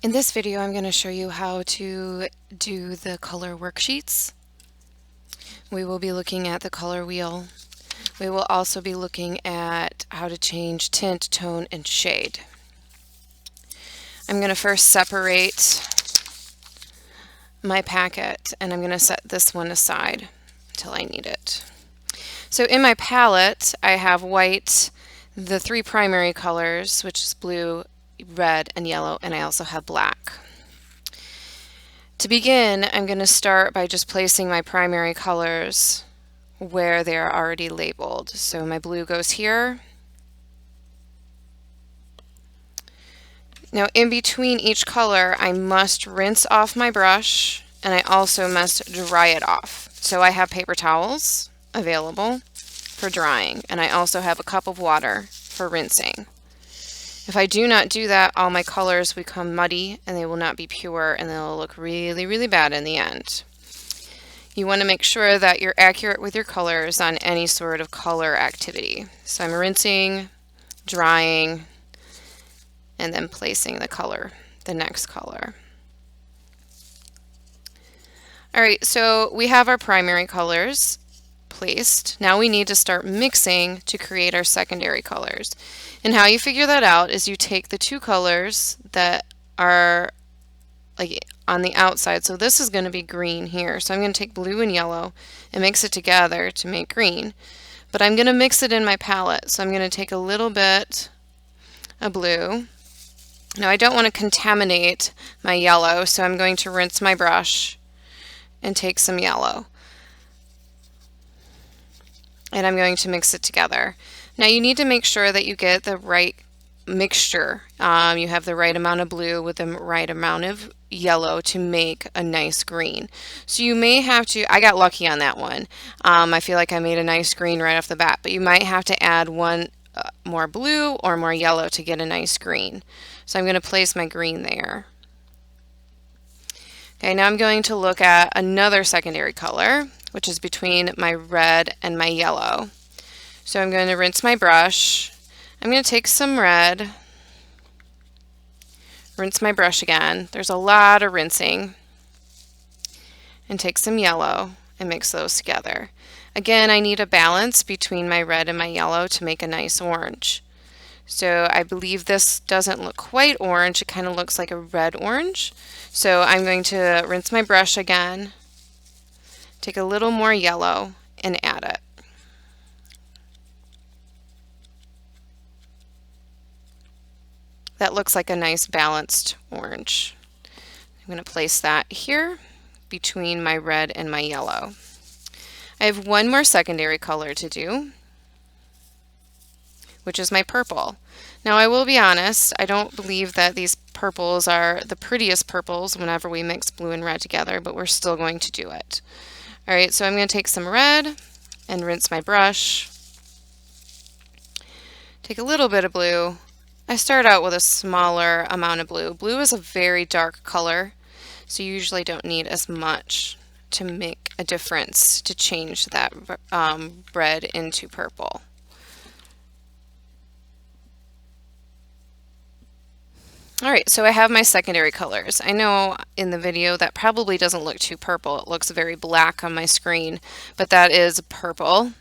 In this video, I'm going to show you how to do the color worksheets. We will be looking at the color wheel. We will also be looking at how to change tint, tone, and shade. I'm going to first separate my packet, and I'm going to set this one aside until I need it. So in my palette, I have white, the three primary colors, which is blue, red, and yellow, and I also have black. To begin, I'm going to start by just placing my primary colors where they are already labeled. So my blue goes here. Now in between each color, I must rinse off my brush, and I also must dry it off. So I have paper towels available for drying, and I also have a cup of water for rinsing. If I do not do that, all my colors become muddy and they will not be pure, and they'll look really, really bad in the end. You want to make sure that you're accurate with your colors on any sort of color activity. So I'm rinsing, drying, and then placing the color, the next color. Alright, so we have our primary colors placed. Now we need to start mixing to create our secondary colors. And how you figure that out is you take the two colors that are like on the outside. So this is going to be green here. So I'm going to take blue and yellow and mix it together to make green. But I'm going to mix it in my palette. So I'm going to take a little bit of blue. Now I don't want to contaminate my yellow, so I'm going to rinse my brush and take some yellow. And I'm going to mix it together. Now you need to make sure that you get the right mixture. You have the right amount of blue with the right amount of yellow to make a nice green. So you may have to, I got lucky on that one. I feel like I made a nice green right off the bat, but you might have to add one more blue or more yellow to get a nice green. So I'm going to place my green there. Okay, now I'm going to look at another secondary color, which is between my red and my yellow. So I'm going to rinse my brush. I'm going to take some red, rinse my brush again. There's a lot of rinsing. And take some yellow and mix those together. Again, I need a balance between my red and my yellow to make a nice orange. So I believe this doesn't look quite orange. It kind of looks like a red orange. So I'm going to rinse my brush again, take a little more yellow, and add it. That looks like a nice balanced orange. I'm going to place that here between my red and my yellow. I have one more secondary color to do, which is my purple. Now I will be honest, I don't believe that these purples are the prettiest purples whenever we mix blue and red together, but we're still going to do it. Alright, so I'm going to take some red and rinse my brush. Take a little bit of blue. I start out with a smaller amount of blue. Blue is a very dark color, so you usually don't need as much to make a difference to change that red into purple. Alright, so I have my secondary colors. I know in the video that probably doesn't look too purple. It looks very black on my screen, but that is purple.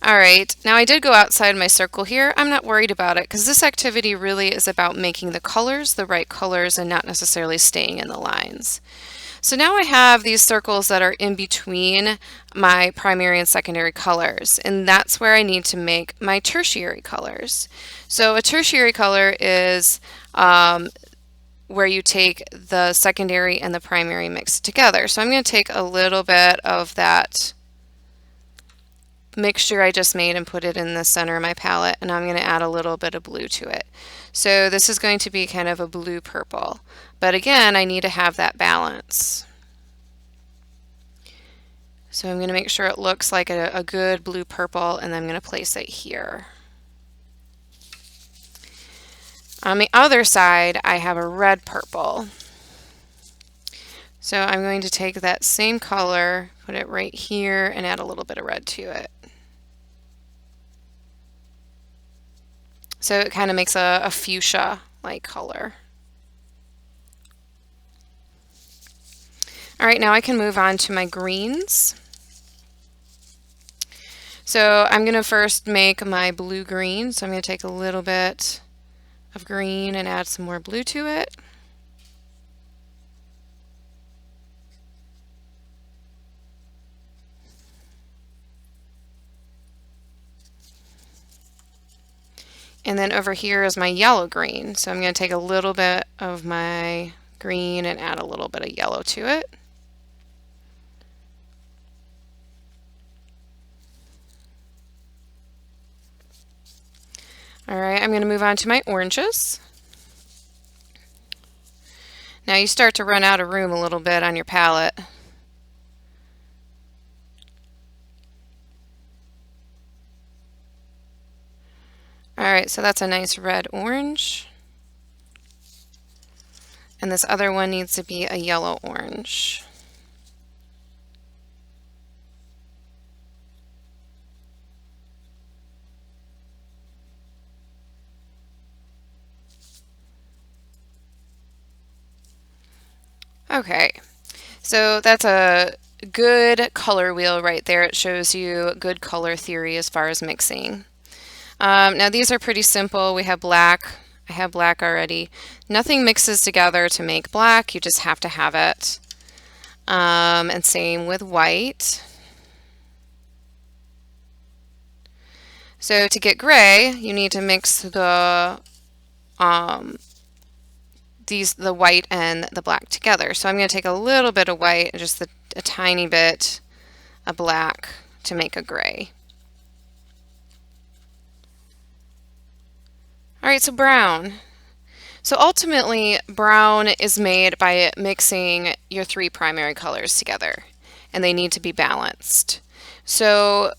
Alright, now I did go outside my circle here. I'm not worried about it because this activity really is about making the colors the right colors and not necessarily staying in the lines. So now I have these circles that are in between my primary and secondary colors, and that's where I need to make my tertiary colors. So a tertiary color is where you take the secondary and the primary mixed together. So I'm going to take a little bit of that mixture I just made and put it in the center of my palette, and I'm going to add a little bit of blue to it. So this is going to be kind of a blue purple, but again I need to have that balance. So I'm going to make sure it looks like a good blue purple, and then I'm going to place it here. On the other side I have a red purple. So I'm going to take that same color, put it right here, and add a little bit of red to it. So it kind of makes a fuchsia-like color. All right, now I can move on to my greens. So I'm going to first make my blue-green. So I'm going to take a little bit of green and add some more blue to it. And then over here is my yellow-green. So I'm going to take a little bit of my green and add a little bit of yellow to it. All right, I'm going to move on to my oranges. Now you start to run out of room a little bit on your palette. All right, so that's a nice red-orange. And this other one needs to be a yellow-orange. Okay, so that's a good color wheel right there. It shows you good color theory as far as mixing. Now these are pretty simple. We have black. I have black already. Nothing mixes together to make black. You just have to have it. And same with white. So to get gray, you need to mix the white and the black together. So I'm going to take a little bit of white and just a tiny bit of black to make a gray. All right, so brown. So ultimately, brown is made by mixing your three primary colors together, and they need to be balanced. So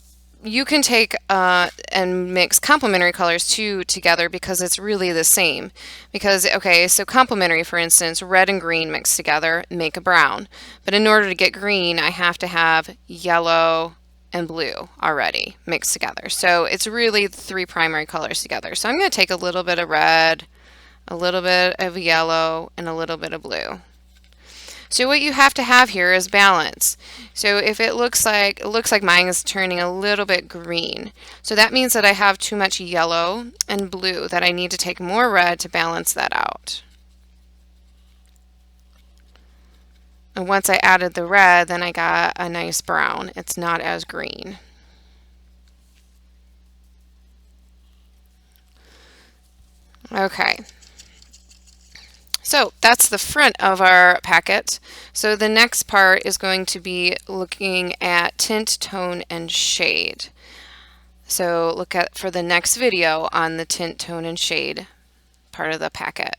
you can take and mix complementary colors too together because it's really the same. Because, okay, so complementary, for instance, red and green mixed together make a brown. But in order to get green, I have to have yellow and blue already mixed together. So it's really the three primary colors together. So I'm going to take a little bit of red, a little bit of yellow, and a little bit of blue. So what you have to have here is balance. So if it looks like mine is turning a little bit green. So that means that I have too much yellow and blue, that I need to take more red to balance that out. And once I added the red, then I got a nice brown. It's not as green. Okay. So that's the front of our packet. So the next part is going to be looking at tint, tone, and shade. So look for the next video on the tint, tone, and shade part of the packet.